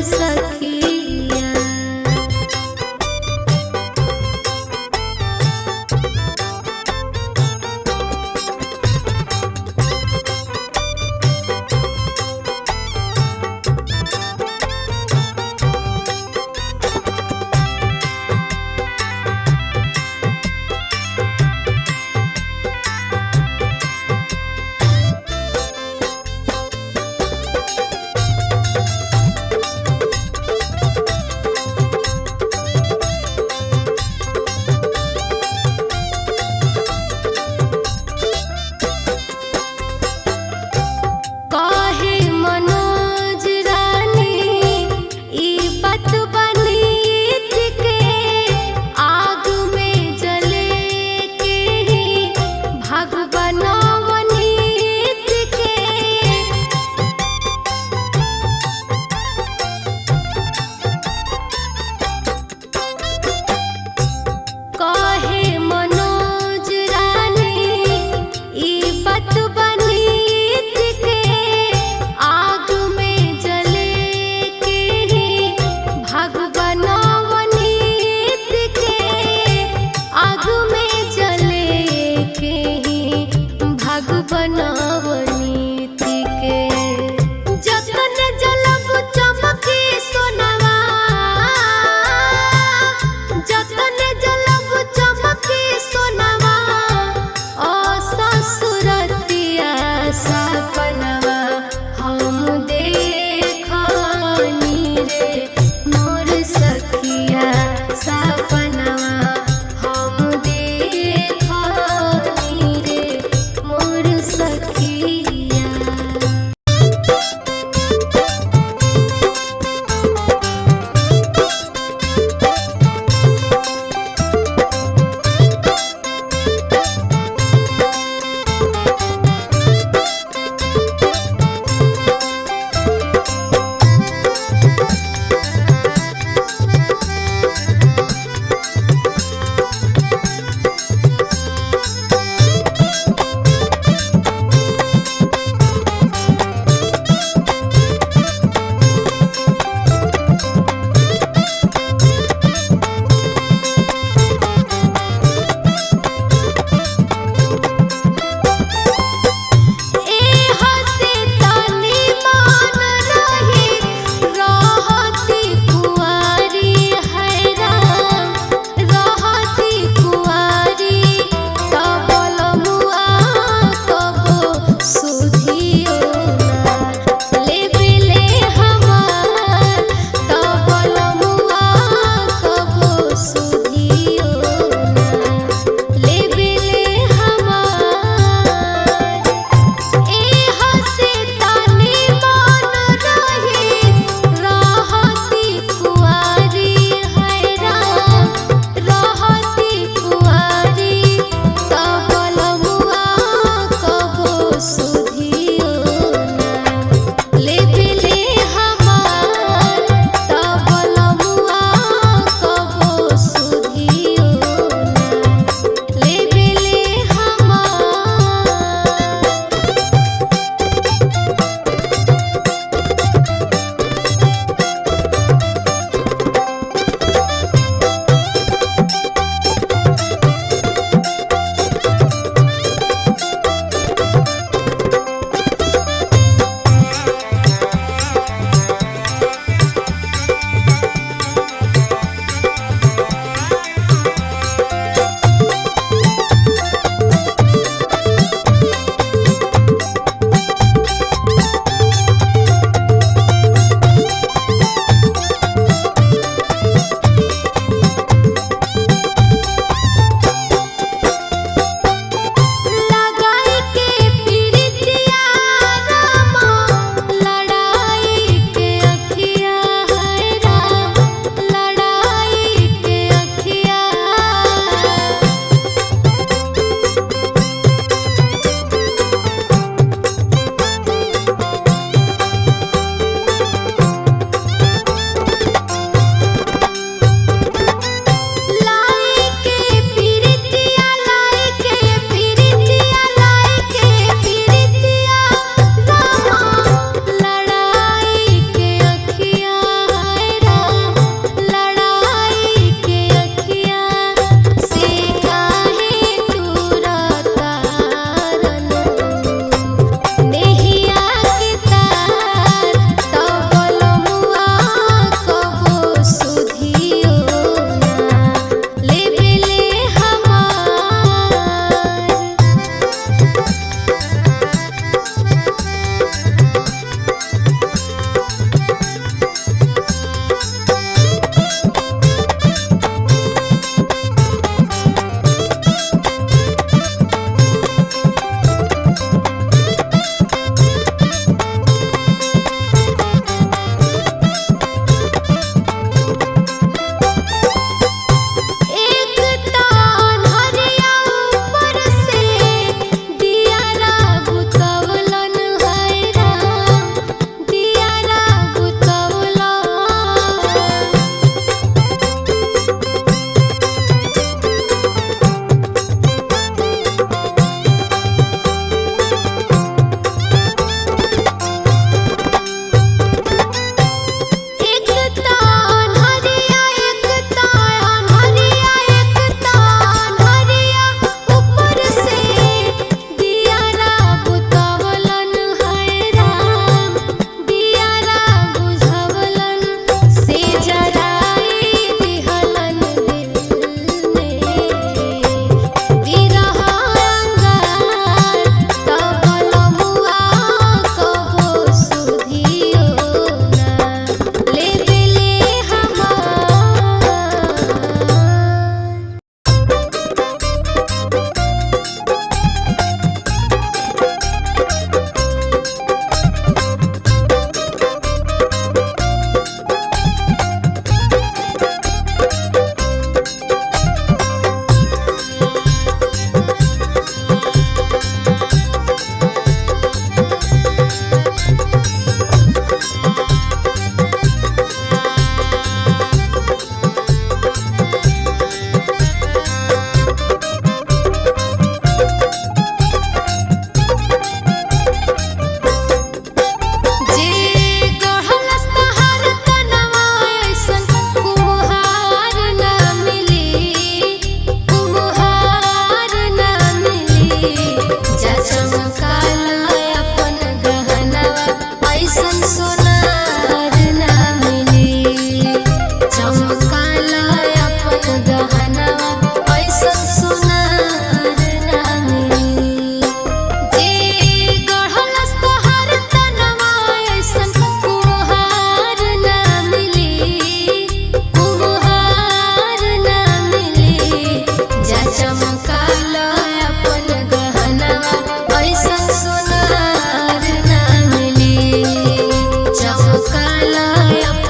सखिया।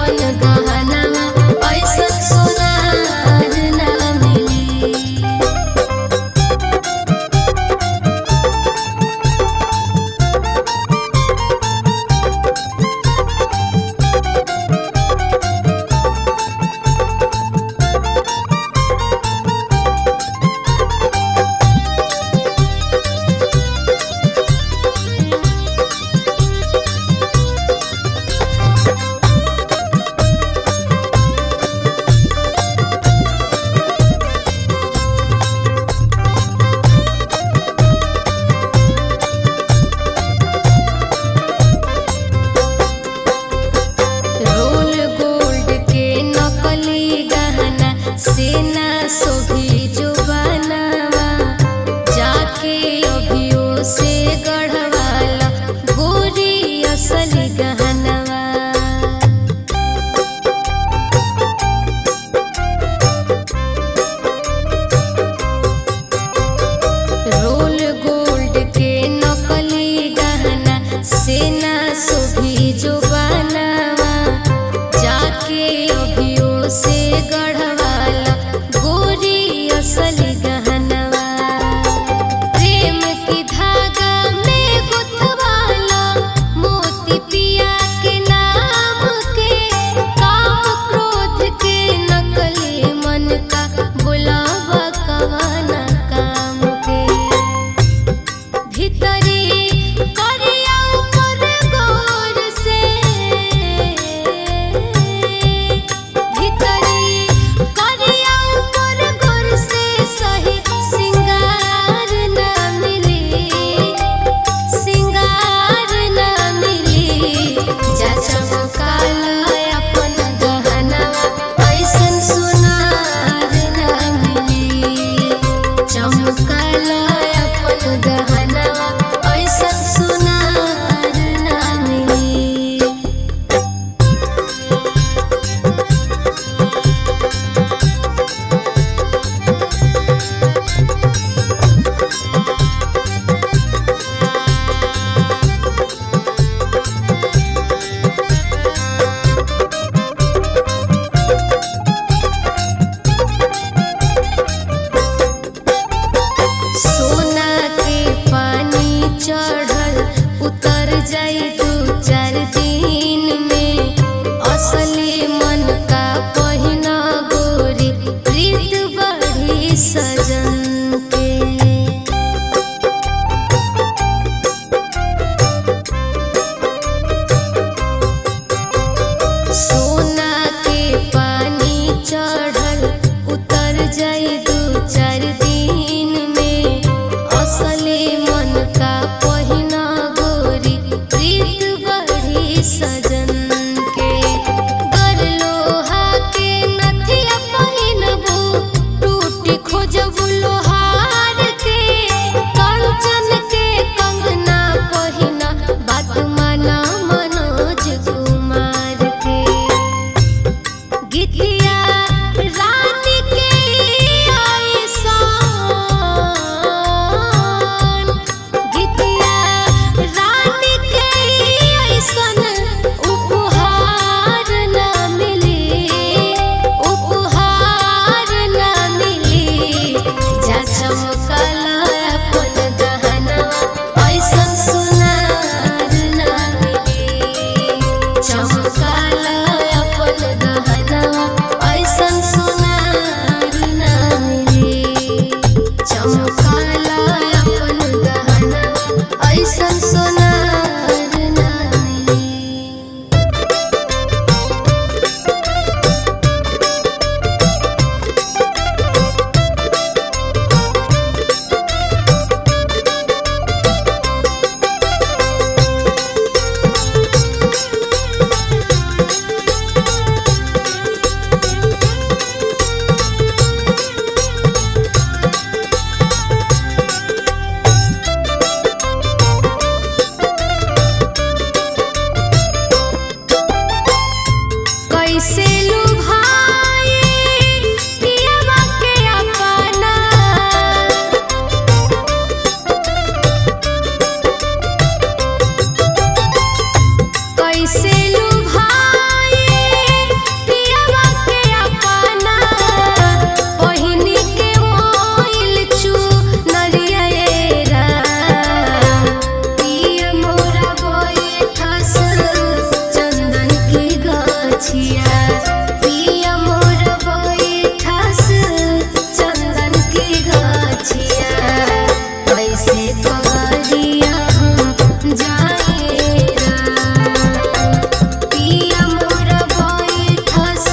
अपन गहनवा ऐसन सोनार ना मिली। सेना सोभी जो बनावा जाके अभियो से गढ़वाला गोरी असली गहनवा। रोल गोल्ड के नकली गहना सेना सोभी जो बनावा जाके अभियो से गढ़वाला गोरी असली गहनवा। प्रेम की धागा में गुथवाला मोती पिया के नाम के काम क्रोध के नकली मन का बुलावा कवाना काम के। भीतरी करिया ऊपर गौर से सही सिंगार ना मिली, सिंगार ना मिली। जा चमकाला अपन गहनवा ऐसन सोनार ना मिली। चमकाला अपन गहनवा ऐसन सोनार ना मिली। सोना के पानी चढ़ल उतर जाई 2-4 दिन में। असली मन का पहिना गोरी प्रीत बढ़ी सजन के। सोना के पानी चढ़ल उतर जाई 2-4 दिन में। असली मन का पहिना गोरी प्रीत बढ़ी सजन के। गर लोहा के नथिया पहिनबू टूटी खोजबू लोहार के। कंचन के कंगना पहिना बात माना मनोज कुमार के। गीतिया रानी के ऐसान, गीतिया रानी के ऐसन उपहार ना मिली, उपहार ना मिली। जा चमकाला अपन गहनवा ऐसन सोनार ना मिली। चमकाला अपन गहनवा ऐसन सोनार ना मिली। चमकाला अपन गहनवा ऐसन सोनार ना मिली। कैसे लुभाए गछिया पिया मोर बैठस चंदन की गछिया कैसे कगरिया हम जाएरा पिया मोर बैठस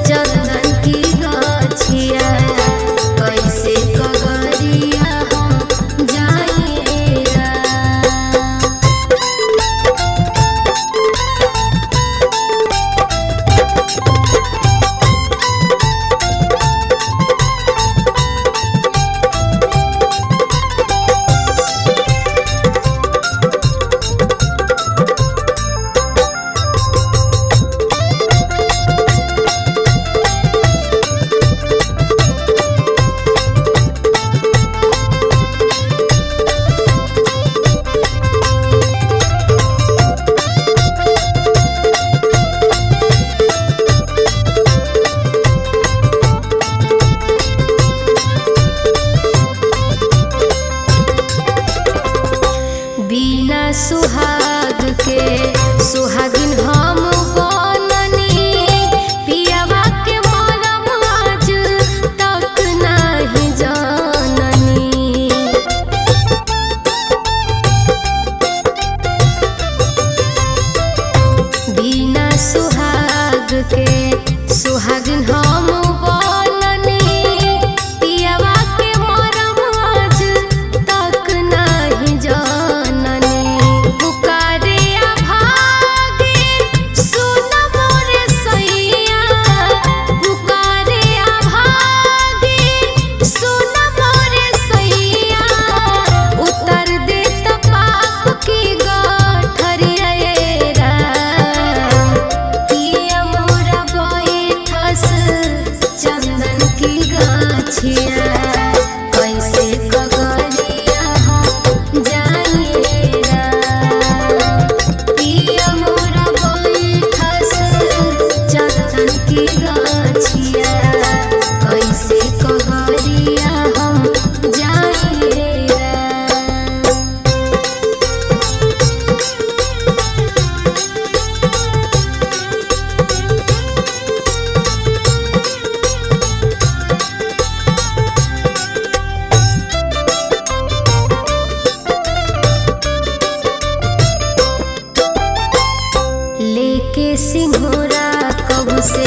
चंदन की गछिया कैसे कगरिया हम जाएरा। बिना सुहाग के सुहागिन हम बननी पियावा के मरम आज तक नहीं जाननी। बिना सुहाग के सुहागिन हम बननी पियावा के मरम आज तक नहीं जाननी। पुकारे अभागे सुन मोरे सैया पुकारे अभागे सुन मोरे सैया उतर दे त पाप की गठरिया पिया मोरा बैठस चंदन की गछिया कैसे कगरिया हम जाएरा पिया मोरा बैठस चंदन की गछिया कैसे कगरिया हम जाएरा। लेके सिंघोरा कब से